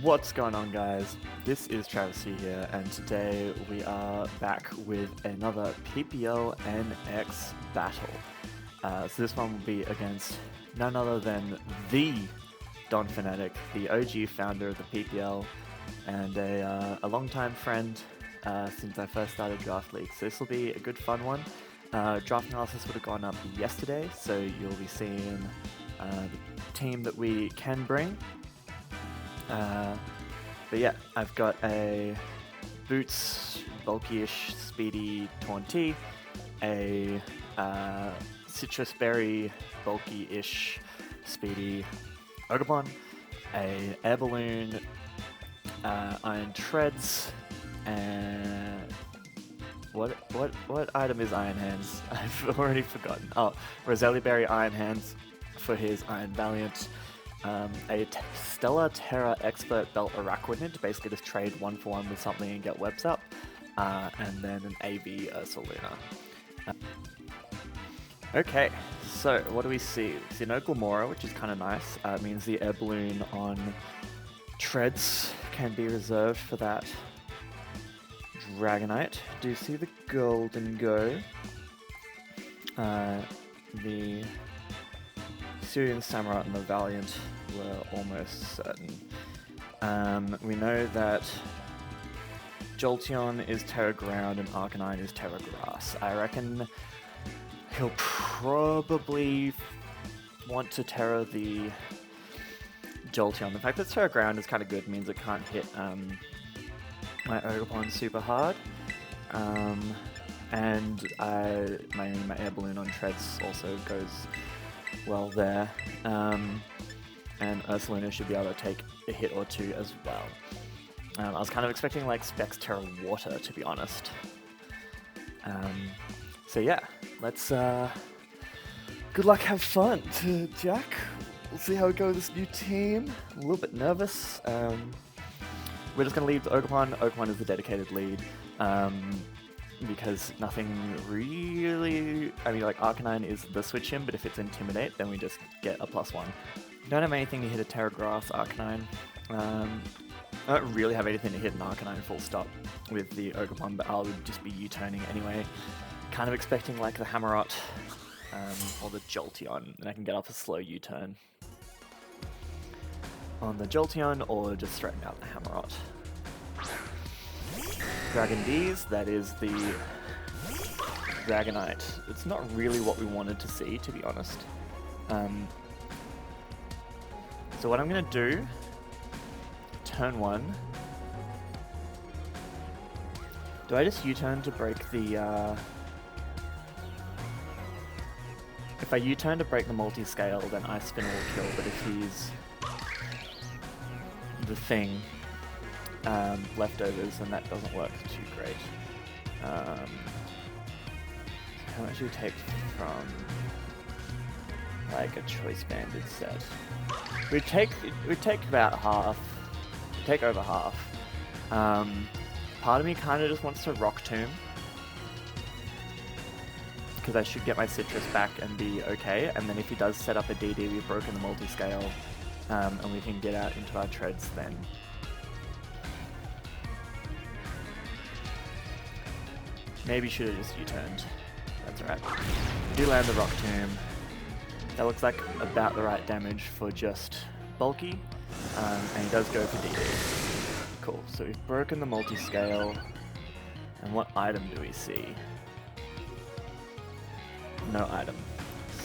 What's going on, guys? This is Travis here, and today we are back with another PPL NX battle. So this one will be against none other than the Don Fanatic, the OG founder of the PPL, and a longtime friend since I first started Draft League. So this will be a good fun one. Draft analysis would have gone up yesterday, so you'll be seeing the team that we can bring. But yeah, I've got a Boots, bulky-ish, speedy Taunty, a Citrus Berry, bulky-ish, speedy Ogabon, a Air Balloon, Iron Treads, and what item is Iron Hands? I've already forgotten. Oh, Roselli Berry Iron Hands for his Iron Valiant. A Stellar Terra Expert Belt Araquanid to basically just trade 1-for-1 with something and get webs up, and then an AV Ursaluna. Okay, so what do we see? We see no Glamora, which is kind of nice. It means the Air Balloon on Treads can be reserved for that Dragonite. Do you see the Golden Go? The Syrian Samurai and the Valiant were almost certain. We know that Jolteon is Terra Ground and Arcanine is Terra Grass. I reckon he'll probably want to Terra the Jolteon. The fact that Terra Ground is kind of good means it can't hit my Ogapon super hard. And my Air Balloon on Treads also goes well there, and Ursaluna should be able to take a hit or two as well. I was kind of expecting like Specs Terra Water, to be honest. So yeah, let's good luck, have fun to Jack. We'll see how we go with this new team. I'm a little bit nervous. We're just going to leave the Ogapon. Ogapon is the dedicated lead. Because nothing really... I mean, like, Arcanine is the switch in, but if it's Intimidate, then we just get a +1. Don't have anything to hit a Terra Grass Arcanine. I don't really have anything to hit an Arcanine full stop with the Ogapon, but I would just be U-turning anyway. Kind of expecting, like, the Hammerot or the Jolteon, and I can get off a slow U-turn on the Jolteon, or just straighten out the Hammerot. Dragon D's, that is the Dragonite. It's not really what we wanted to see, to be honest. So what I'm going to do, turn 1, do I just U-turn to break the... If I U-turn to break the multi-scale, then Ice Spin will kill, but if he's the thing, leftovers, and that doesn't work too great. How much do we take from like a choice banded set? We'd take about half. Take over half. Part of me kind of just wants to Rock Tomb, because I should get my Citrus back and be okay, and then if he does set up a DD, we've broken the multi-scale, and we can get out into our Treads then. Maybe should have just U-turned. That's alright. We do land the Rock Tomb. That looks like about the right damage for just bulky, and he does go for DD. Cool, so we've broken the multi-scale, and what item do we see? No item.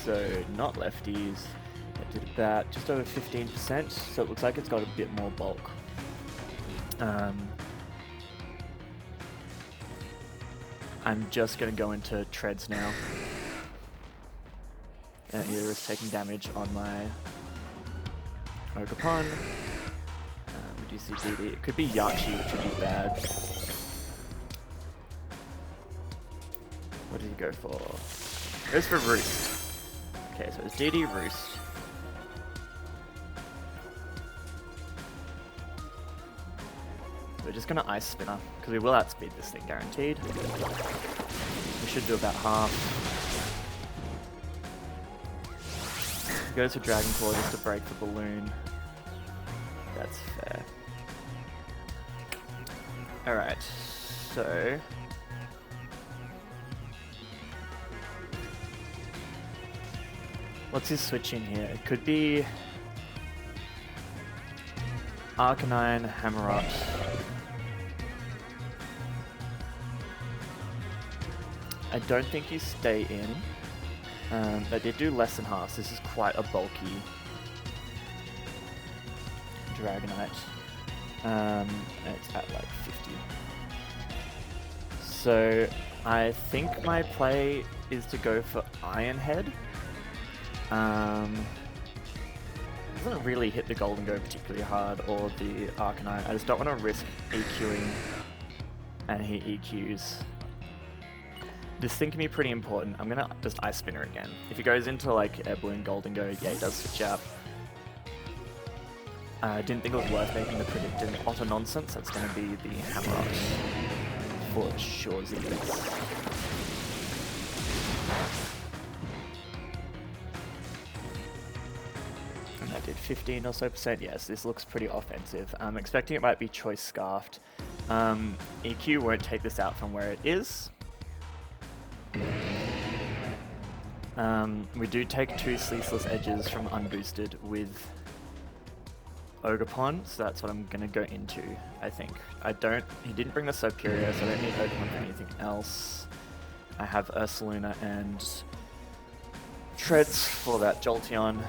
So, not lefties. That did about just over 15%, so it looks like it's got a bit more bulk. I'm just going to go into Treads now. And either is taking damage on my Ogapon. We do see DD. It could be Yachi, which would be bad. What did he go for? It goes for Roost. Okay, so it's DD Roost. We're just going to Ice Spinner, because we will outspeed this thing, guaranteed. We should do about half. He goes for Dragon Claw just to break the balloon. That's fair. Alright, so... what's his switch in here? It could be... Arcanine, Hammerot. I don't think you stay in. They did do less than half, so this is quite a bulky Dragonite. It's at like 50. So I think my play is to go for Iron Head. Doesn't really hit the Golden Go particularly hard, or the Arcanine. I just don't want to risk EQing, and he EQs. This thing can be pretty important. I'm gonna just Ice Spinner again. If he goes into like Air Balloon Golden Go, yeah, he does switch out. I didn't think it was worth making the predicted Otter nonsense. That's gonna be the Hammerot for sure. And that did 15 or so %. Yes, this looks pretty offensive. I'm expecting it might be Choice Scarfed. EQ won't take this out from where it is. We do take 2 Ceaseless Edges from Unboosted with Ogerpon, so that's what I'm going to go into, I think. He didn't bring the Superior, so I don't need Ogerpon for anything else. I have Ursaluna and Treads for that Jolteon.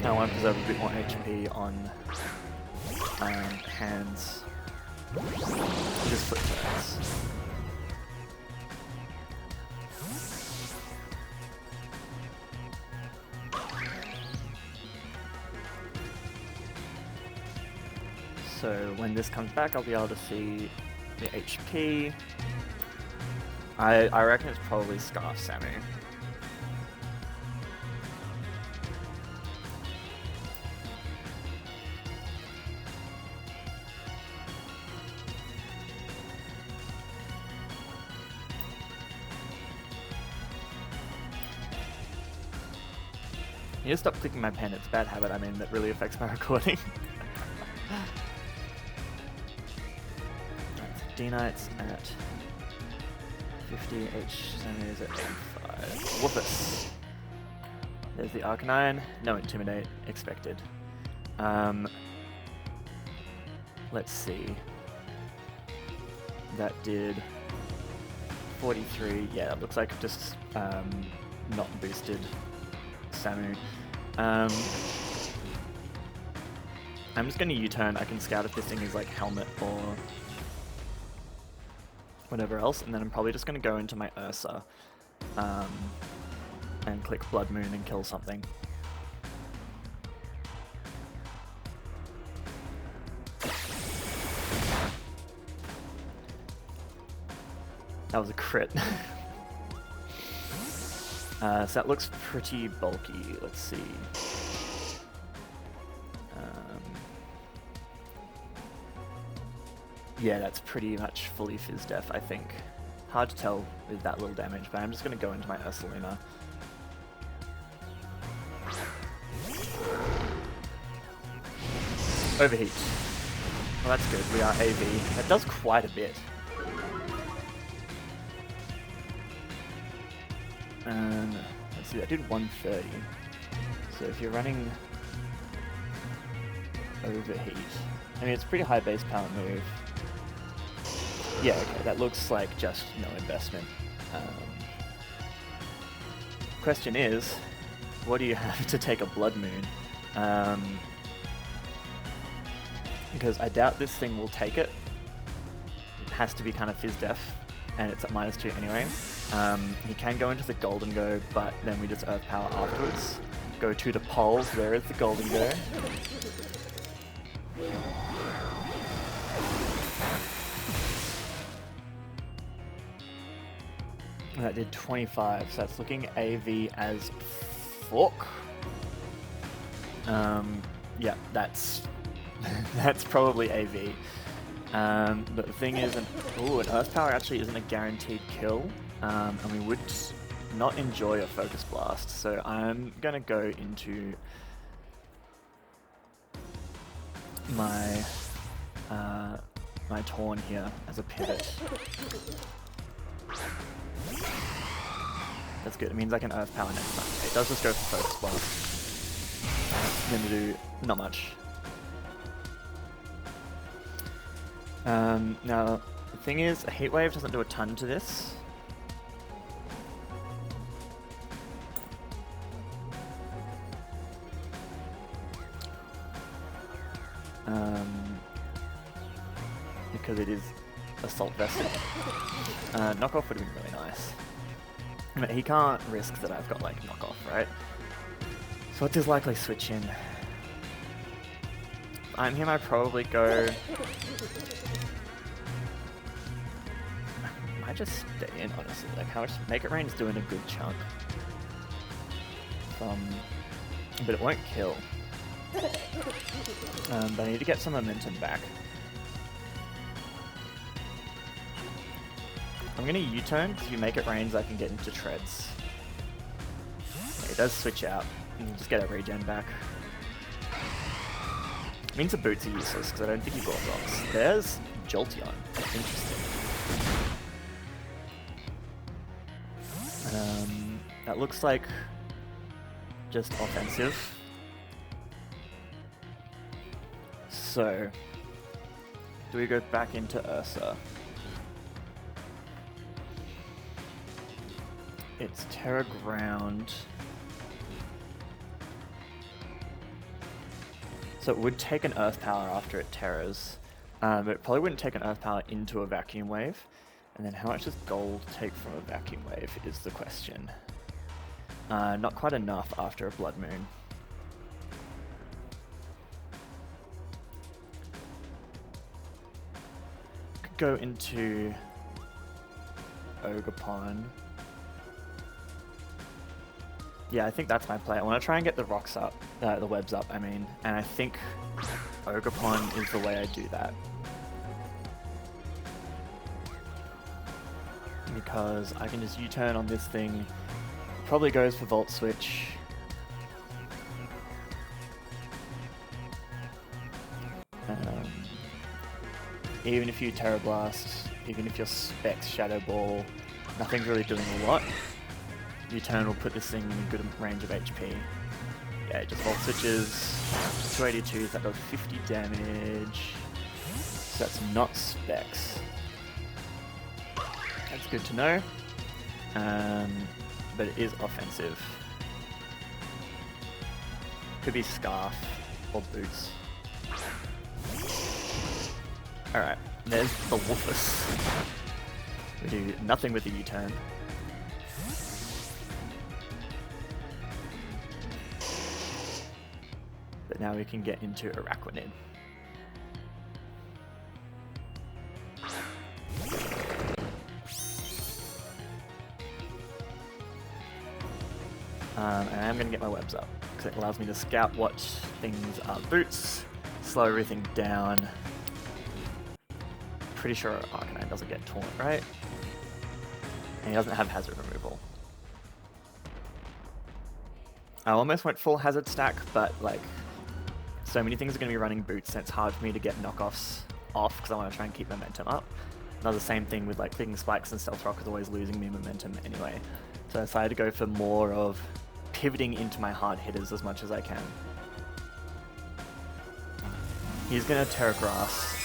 I want to preserve a bit more HP on hands. Just flip turns. So when this comes back, I'll be able to see the HP. I reckon it's probably Scarf Samu. You just stop clicking my pen, it's a bad habit, I mean, that really affects my recording. D-Knights at 50, H-Samu is at 85. Whoopus! There's the Arcanine, no Intimidate, expected. Let's see. That did 43, yeah, it looks like just not boosted Samu. I'm just going to U-turn. I can scout if this thing is like Helmet or whatever else, and then I'm probably just going to go into my Ursa and click Blood Moon and kill something. That was a crit. So that looks pretty bulky. Let's see. Yeah, that's pretty much fully Fizz Def, I think. Hard to tell with that little damage, but I'm just going to go into my Ursaluna. Overheat. Well, that's good. We are AV. That does quite a bit. And let's see, that did 130. So if you're running Overheat, I mean, it's a pretty high base power move. Yeah, okay, that looks like just no investment. Question is, what do you have to take a Blood Moon? Because I doubt this thing will take it. It has to be kind of Fizz Def, and it's at -2 anyway. He can go into the Golden Go, but then we just Earth Power afterwards. Go to the poles, where is the Golden Go? And that did 25, so that's looking AV as fuck. Yeah, that's that's probably AV. But the thing is, an Earth Power actually isn't a guaranteed kill, and we would not enjoy a Focus Blast, so I'm gonna go into my my Torn here as a pivot. That's good. It means I can Earth Power next time. Okay, it does just go for Focus Blast. I'm going to do not much. Now, the thing is, a Heat Wave doesn't do a ton to this. Because it is Assault Vested. Knockoff would have been really nice. But he can't risk that I've got like knockoff, right? So what's his likely switch in? If I'm him, I probably go... I might just stay in, honestly. Like, how much Make It Rain's doing a good chunk. But it won't kill. But I need to get some momentum back. I'm gonna U-turn, because if you Make It Rains, I can get into treads. Yeah, it does switch out, and you just get a regen back. It means the boots are useless, because I don't think he brought rocks. There's Jolteon. Interesting. That looks like just offensive. So, do we go back into Ursa? It's Terra Ground. So it would take an Earth Power after it Terras. But it probably wouldn't take an Earth Power into a Vacuum Wave. And then how much does Gold take from a Vacuum Wave is the question. Not quite enough after a Blood Moon. Could go into Ogerpon. Yeah, I think that's my play. I want to try and get the rocks up, the webs up, I mean, and I think Ogerpon is the way I do that. Because I can just U-turn on this thing, probably goes for Volt Switch. Even if you Terra Blast, even if your Specs Shadow Ball, nothing's really doing a lot. U-turn will put this thing in a good range of HP. Yeah, it just Volt Switches, 282s, that does 50 damage. So that's not Specs. That's good to know. But it is offensive. Could be Scarf or Boots. Alright, there's the Woofus. We do nothing with the U-turn. But now we can get into Araquanid. And I'm going to get my webs up, because it allows me to scout what things are boots, slow everything down. Pretty sure Arcanine doesn't get taunt, right? And he doesn't have hazard removal. I almost went full hazard stack, but like, so many things are going to be running boots, and it's hard for me to get knockoffs off, because I want to try and keep momentum up. Now the same thing with like Flicking Spikes and Stealth Rock is always losing me momentum anyway. So I decided to go for more of pivoting into my hard hitters as much as I can. He's going to Terra Grass.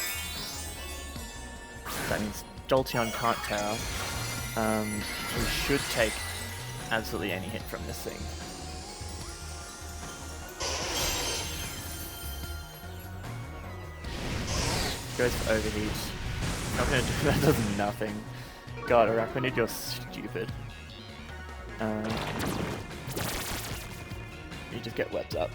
That means Jolteon can't Terra. He should take absolutely any hit from this thing. Goes for Overheat. Not gonna do that, does nothing. God, Araquanid, you're stupid. You just get webs up.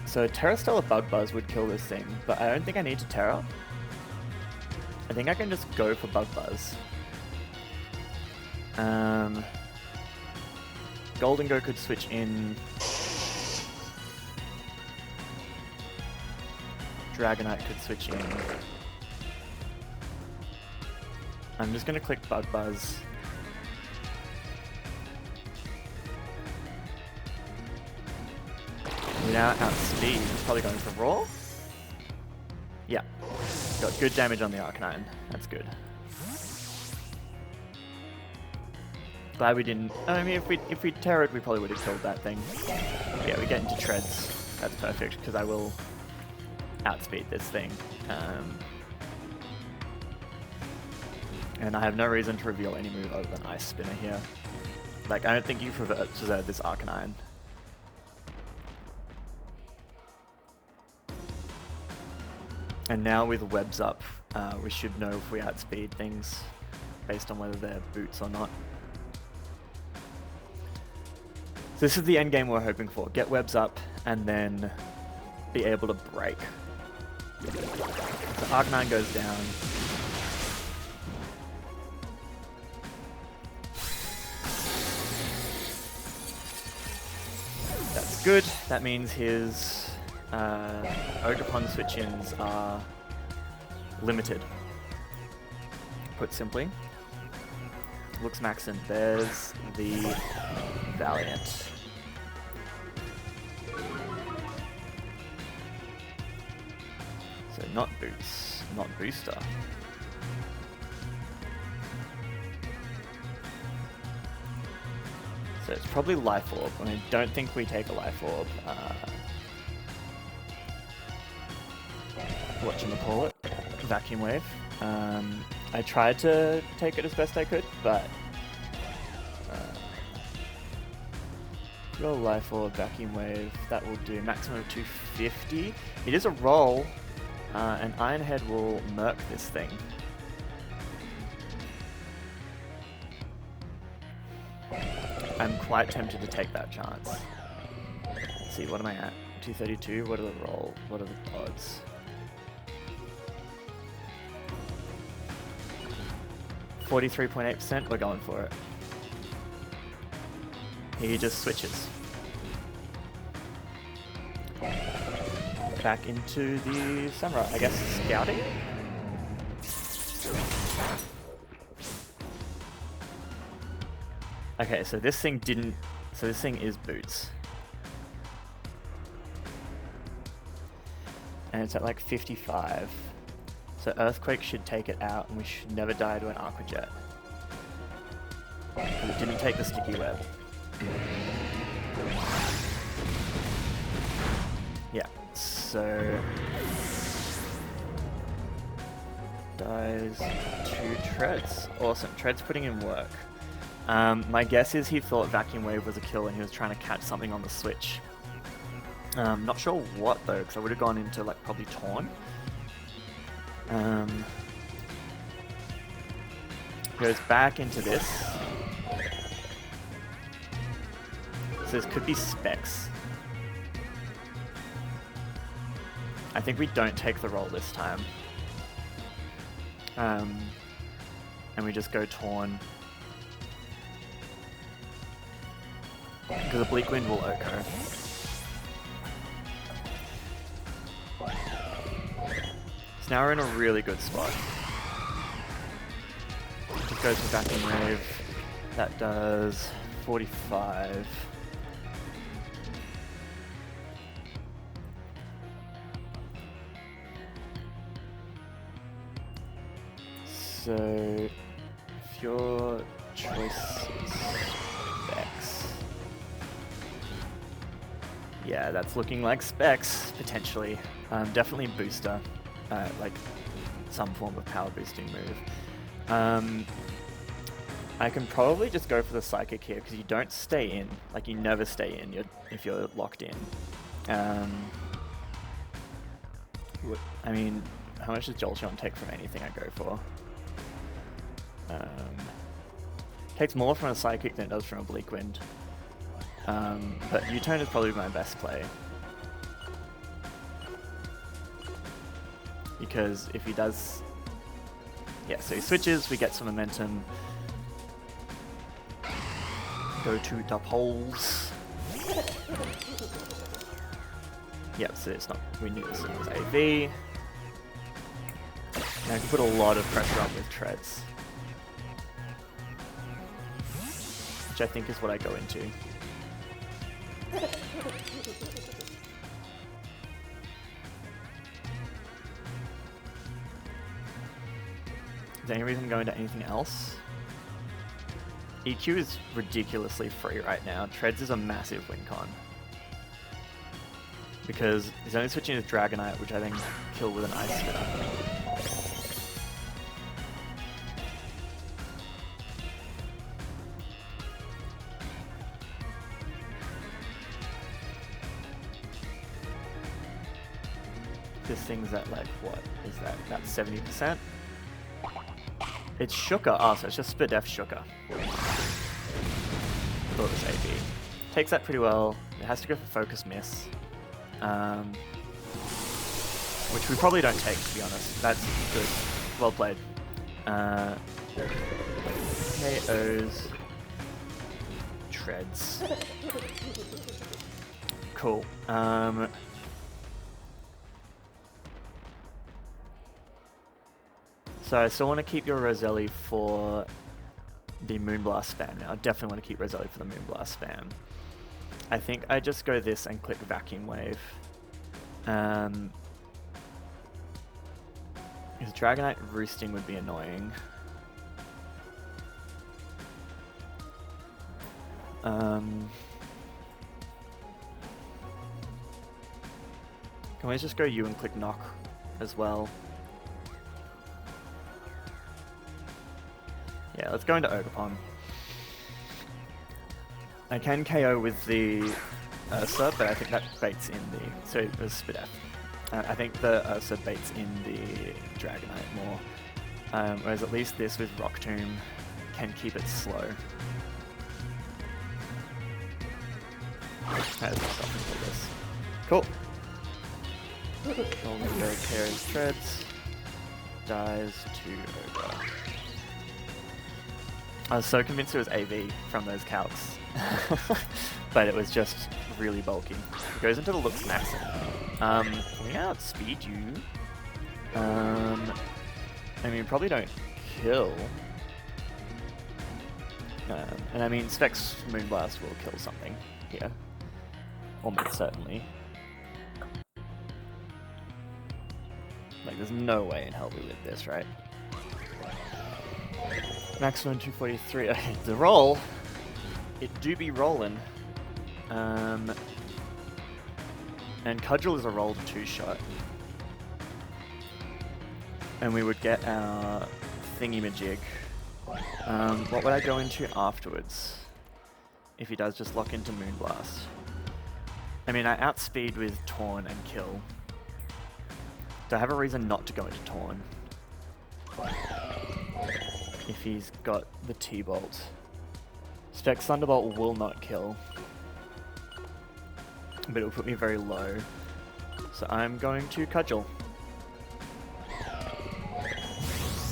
So Terra Stellar Bug Buzz would kill this thing, but I don't think I need to Terra. I think I can just go for Bug Buzz. Golden could switch in. Dragonite could switch in. I'm just going to click Bug Buzz. We now outspeed. He's probably going for Raw. Yeah. Got good damage on the Arcanine. That's good. Glad we didn't... I mean, if we tear it, we probably would have killed that thing. But yeah, we get into treads. That's perfect, because I will outspeed this thing. And I have no reason to reveal any move other than Ice Spinner here. Like, I don't think you preserve this Arcanine. And now with webs up, we should know if we outspeed things based on whether they're boots or not. So this is the end game we're hoping for. Get webs up and then be able to break. So Arcanine goes down. That's good. That means his Ogerpon switch-ins are limited. Put simply. Looks max and there's the Valiant. So not boots, not booster. So it's probably Life Orb, and I don't think we take a Life Orb. Whatchamacallit? Vacuum Wave. I tried to take it as best I could, but roll Life Orb, Vacuum Wave, that will do maximum of 250. It is a roll, and Iron Head will murk this thing. I'm quite tempted to take that chance. Let's see, what am I at? 232, what are the roll? What are the odds? 43.8%, we're going for it. He just switches. Back into the Samurai, I guess scouting? Okay, so this thing didn't... So this thing is boots. And it's at like 55. So Earthquake should take it out, and we should never die to an Aqua Jet. Because it didn't take the Sticky Web. Yeah, so... Dies to Treads. Awesome, Treads putting in work. My guess is he thought Vacuum Wave was a kill and he was trying to catch something on the switch. Not sure what though, because I would have gone into like probably Torn. Goes back into this. So this could be Specs. I think we don't take the roll this time. And we just go Torn. Because a Bleak Wind will Oko. So now we're in a really good spot. Just goes for Vacuum Wave. That does 45. So, if your choice is Specs. Yeah, that's looking like Specs, potentially. Definitely Booster. Like, some form of power boosting move. I can probably just go for the Psychic here, because you don't stay in. Like, you never stay in if you're locked in. I mean, how much does Jolteon take from anything I go for? Takes more from a Psychic than it does from a Bleak Wind. But U-Turn is probably my best play. Because if he does... Yeah, so he switches, we get some momentum. Go to the poles. Yep, so it's not... We knew this was AV. Now I can put a lot of pressure on with Treads. Which I think is what I go into. there any reason I'm going to anything else? EQ is ridiculously free right now. Treads is a massive win con. Because he's only switching to Dragonite, which I think kill with an Ice Spitter. This thing's at like, what is that? About 70%? It's Shooker. Oh, so it's just Spadef Shooker. Thought it was AB. Takes that pretty well. It has to go for Focus Miss. Which we probably don't take, to be honest. That's good. Well played. KOs. Treads. Cool. So I still want to keep your Roselli for the Moonblast spam now. I definitely want to keep Roselli for the Moonblast spam. I think I just go this and click Vacuum Wave. Because Dragonite roosting would be annoying. Can we just go U and click Knock as well? Yeah, let's go into Ogerpon. I can KO with the Ursa, but I think that baits in the... So it was Spadef. I think the Ursa baits in the Dragonite more. Whereas at least this with Rock Tomb can keep it slow. That is something for this. Cool. Golden Go carries Treads. Dies to Ogre. I was so convinced it was AV from those calcs. But it was just really bulky. It goes into the looks massive. We outspeed you. I mean, probably don't kill. And I mean, Specs Moonblast will kill something here. Almost certainly. Like, there's no way in hell we live this, right? Maximum 243. Okay, the roll. It do be rolling. And Cudgel is a roll to 2-shot. And we would get our thingy-majig. What would I go into afterwards? If he does just lock into Moonblast. I mean, I outspeed with Taunt and kill. Do I have a reason not to go into Taunt? If he's got the T-Bolt. Specs Thunderbolt will not kill. But it will put me very low. So I'm going to Cudgel.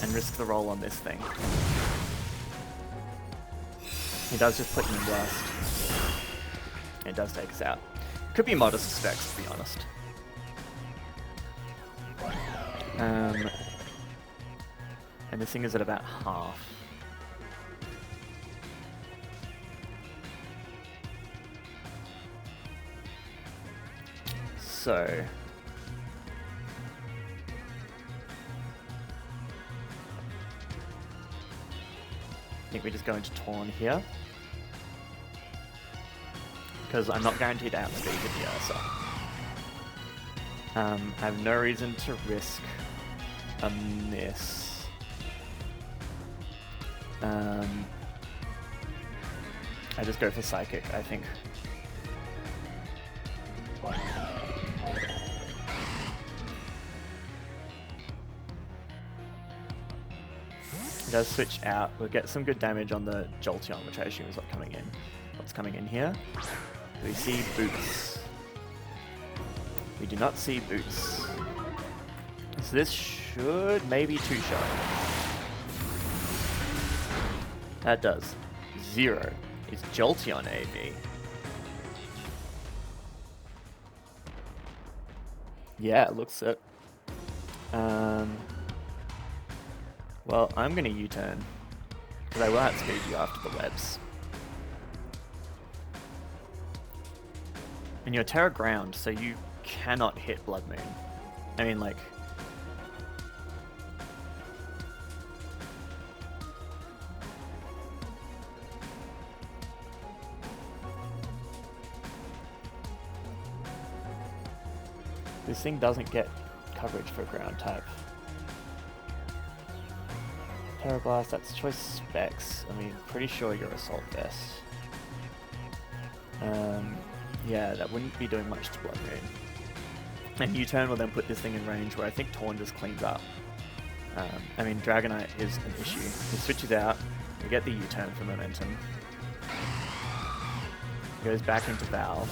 And risk the roll on this thing. He does just put Moonblast. It does take us out. Could be modest Specs, to be honest. And this thing is at about half. So... I think we just go into Taunt here. Because I'm not guaranteed to outspeed with the Ursa. I have no reason to risk a miss. I just go for Psychic, I think. It does switch out. We'll get some good damage on the Jolteon, which I assume is what's coming in. What's coming in here? Do we see Boots? We do not see Boots. So this should maybe 2-shot. That does. 0. Is Jolteon AV? Yeah, it looks it. Well, I'm going to U-turn. Because I will outspeed you after the webs. And you're Terra Ground, so you cannot hit Blood Moon. I mean, like... This thing doesn't get coverage for ground type. Terra Blast, that's choice specs. I mean, pretty sure you're Assault Vest. Yeah, that wouldn't be doing much to Bloodmoon. And U-turn will then put this thing in range where I think Torn just cleans up. I mean, Dragonite is an issue. He switches out, we get the U-turn for momentum. Goes back into Val.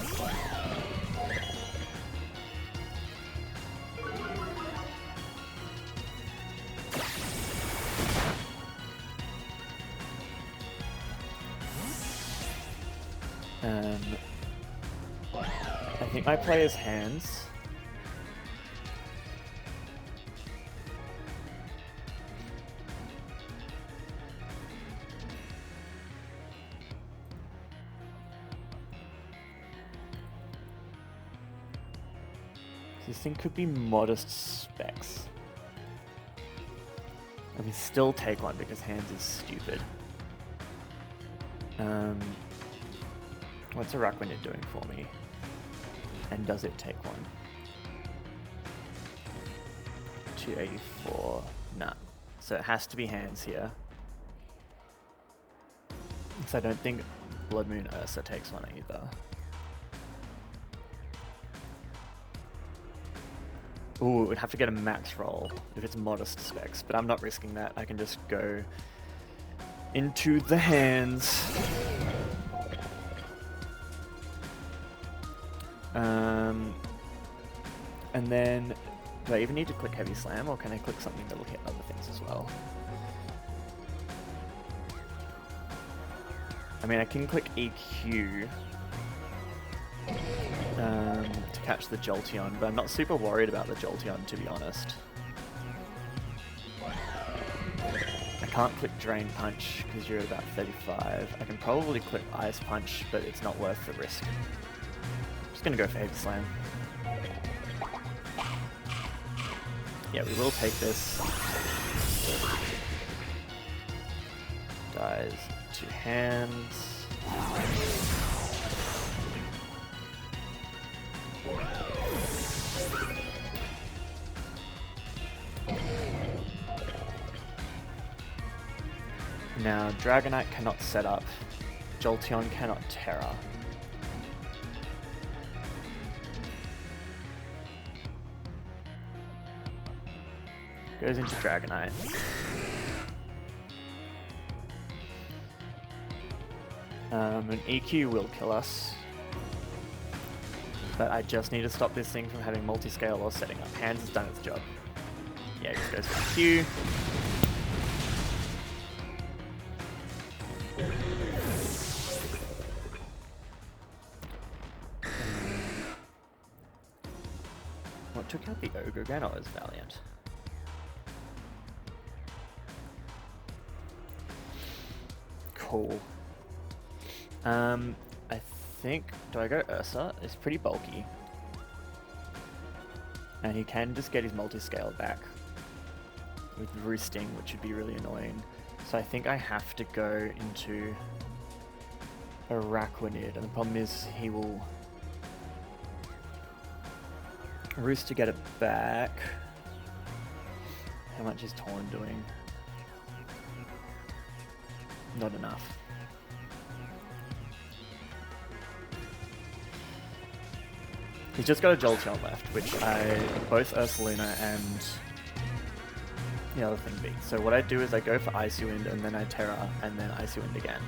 I think my play is hands. This thing could be modest specs. I mean, still take one because hands is stupid. What's a Rakwanid doing for me? And does it take one? 284. Nah. So it has to be hands here. So I don't think Bloodmoon Ursa takes one either. Ooh, we'd have to get a max roll if it's modest specs, but I'm not risking that. I can just go into the hands. And then, do I even need to click Heavy Slam, or can I click something that will hit other things as well? I mean, I can click EQ to catch the Jolteon, but I'm not super worried about the Jolteon, to be honest. I can't click Drain Punch because you're at about 35. I can probably click Ice Punch, but it's not worth the risk. I'm just going to go for Heavy Slam. Yeah, we will take this. Dies to hands. Now, Dragonite cannot set up. Jolteon cannot Terra. Goes into Dragonite. An EQ will kill us. But I just need to stop this thing from having multi-scale or setting up. Hands has done its job. Yeah, it just goes for EQ. What took out the Ogre again? Oh, it was Valiant. Cool. I think, do I go Ursa? It's pretty bulky. And he can just get his multi-scale back with Roosting, which would be really annoying. So I think I have to go into a Rakwanid, and the problem is he will Roost to get it back. How much is Torn doing? Not enough. He's just got a Jolteon left, which I both Ursaluna and the other thing beat. So what I do is I go for Icy Wind and then I Terra and then Icy Wind again.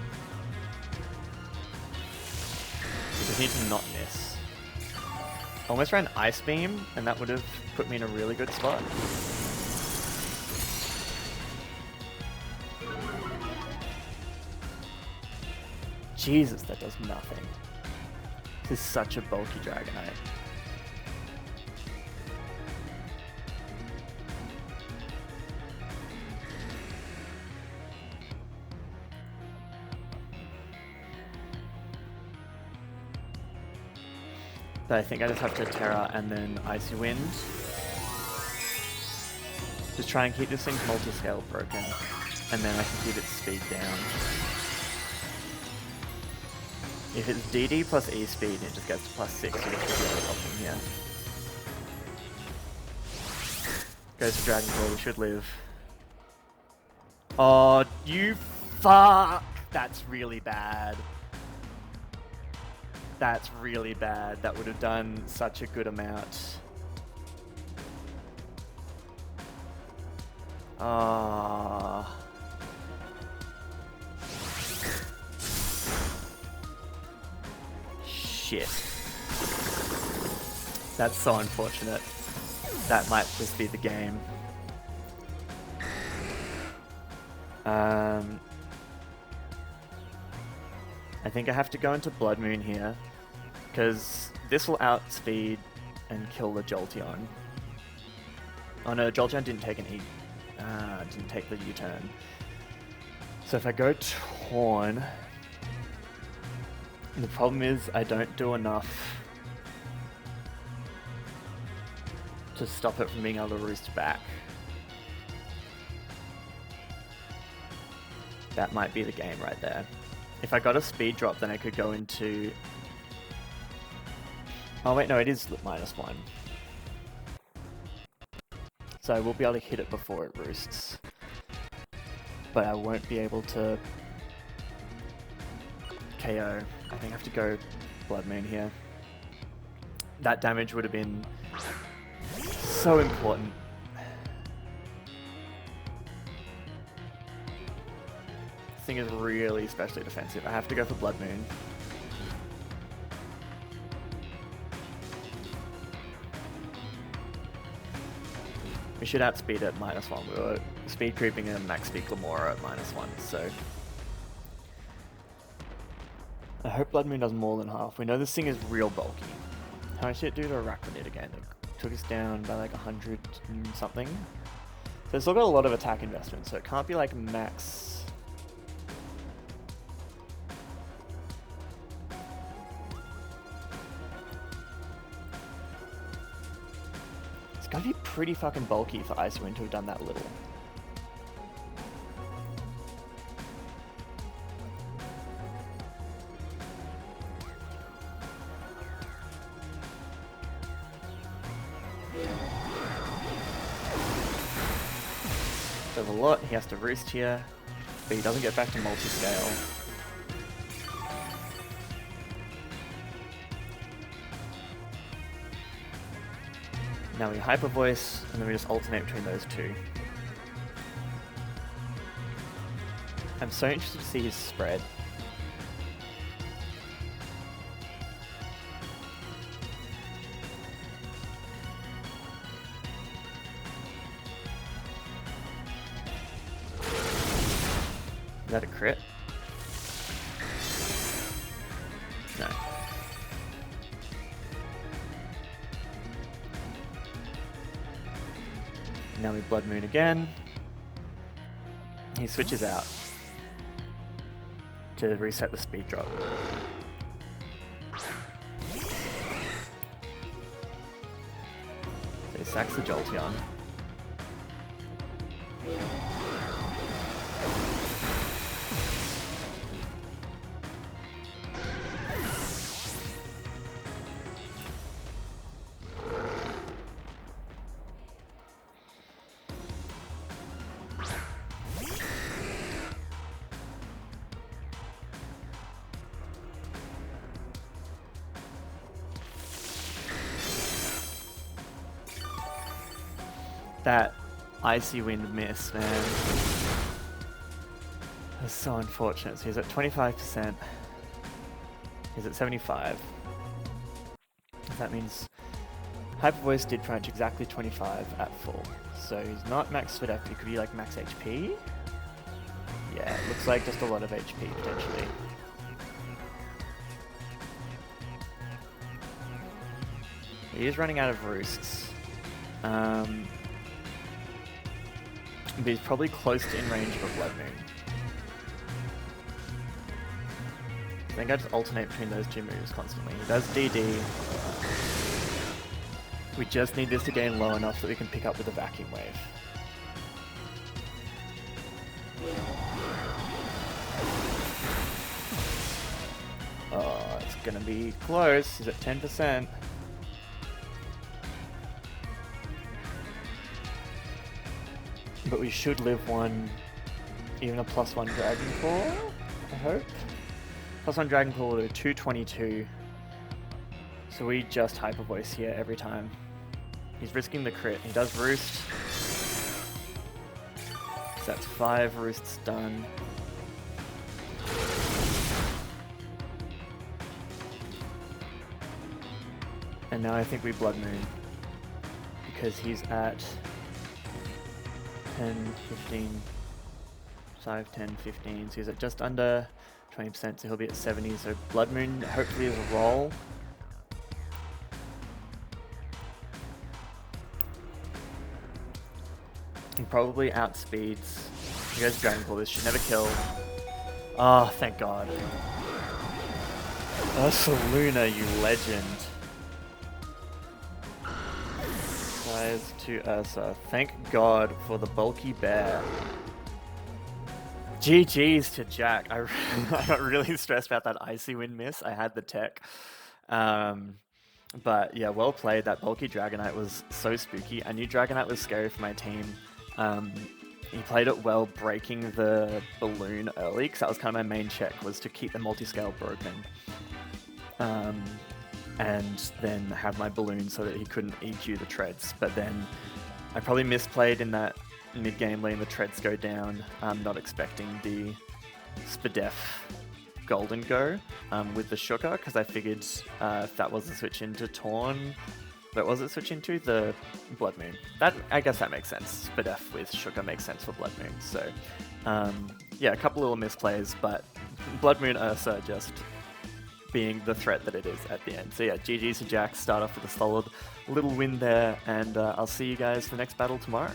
You just need to not miss. I almost ran Ice Beam and that would have put me in a really good spot. Jesus, that does nothing. This is such a bulky Dragonite. But I think I just have to Terra and then Icy Wind. Just try and keep this thing's multi-scale broken. And then I can keep its speed down. If it's DD plus E speed, it just gets to +6, so it should be able to help him here. Goes for Dragon Claw, we should live. Oh, you fuck! That's really bad. That's really bad. That would have done such a good amount. Ah. Shit. That's so unfortunate. That might just be the game. I think I have to go into Bloodmoon here, because this will outspeed and kill the Jolteon. Oh no, Jolteon didn't take an didn't take the U-turn. So if I go Torn, the problem is I don't do enough to stop it from being able to roost back. That might be the game right there. If I got a speed drop, then I could go into... Oh wait, no, it is -1. So I will be able to hit it before it roosts. But I won't be able to KO. I think I have to go Bloodmoon here. That damage would have been so important. This thing is really especially defensive. I have to go for Bloodmoon. We should outspeed at -1. We were speed creeping and max speed Glamora at -1, so... I hope Bloodmoon does more than half. We know this thing is real bulky. How much did it do to Arachnid again? It took us down by like 100 and something. So it's still got a lot of attack investment, so it can't be like max... It's gotta be pretty fucking bulky for Icewind to have done that little. Does a lot, he has to roost here, but he doesn't get back to multi-scale. Now we Hyper Voice, and then we just alternate between those two. I'm so interested to see his spread. Is that a crit? No. Now we Bloodmoon again. He switches out to reset the speed drop. So he sacks the Jolteon. That Icy Wind miss, man. That's so unfortunate. So he's at 25%. He's at 75. That means Hyper Voice did crunch exactly 25 at full. So he's not max fit up, he could be like max HP. Yeah, it looks like just a lot of HP potentially. He is running out of roosts. But he's probably close to in range for Bloodmoon. I think I just alternate between those two moves constantly. He does DD. We just need this to gain low enough that we can pick up with a Vacuum Wave. Oh, it's gonna be close. He's at 10%. But we should live one, even a +1 Dragon Claw, I hope. +1 Dragon Claw to 222. So we just Hyper Voice here every time. He's risking the crit. He does Roost. So that's 5 Roosts done. And now I think we Blood Moon. Because he's at 10, 15, 5, 10, 15. So he's at just under 20%, so he'll be at 70. So Blood Moon hopefully is a roll. He probably outspeeds. He goes Dragon Claw. This should never kill. Oh, thank God. Ursaluna, you legend. Rise to Ursa. Thank God for the bulky bear. GG's to Jack. I got really stressed about that Icy Wind miss. I had the tech. But yeah, well played. That bulky Dragonite was so spooky. I knew Dragonite was scary for my team. He played it well, breaking the balloon early, because that was kind of my main check, was to keep the multi-scale broken. And then have my balloon so that he couldn't EQ the treads. But then I probably misplayed in that mid-game letting the treads go down, not expecting the Spadef Golden Go with the Shooker, because I figured if that was a switch into Torn, but was it switch into the Blood Moon? That, I guess that makes sense. Spadef with Shooker makes sense for Blood Moon. So yeah, a couple little misplays, but Blood Moon Ursa just being the threat that it is at the end. So yeah, GG's to Jack, start off with a solid little win there, and I'll see you guys for the next battle tomorrow.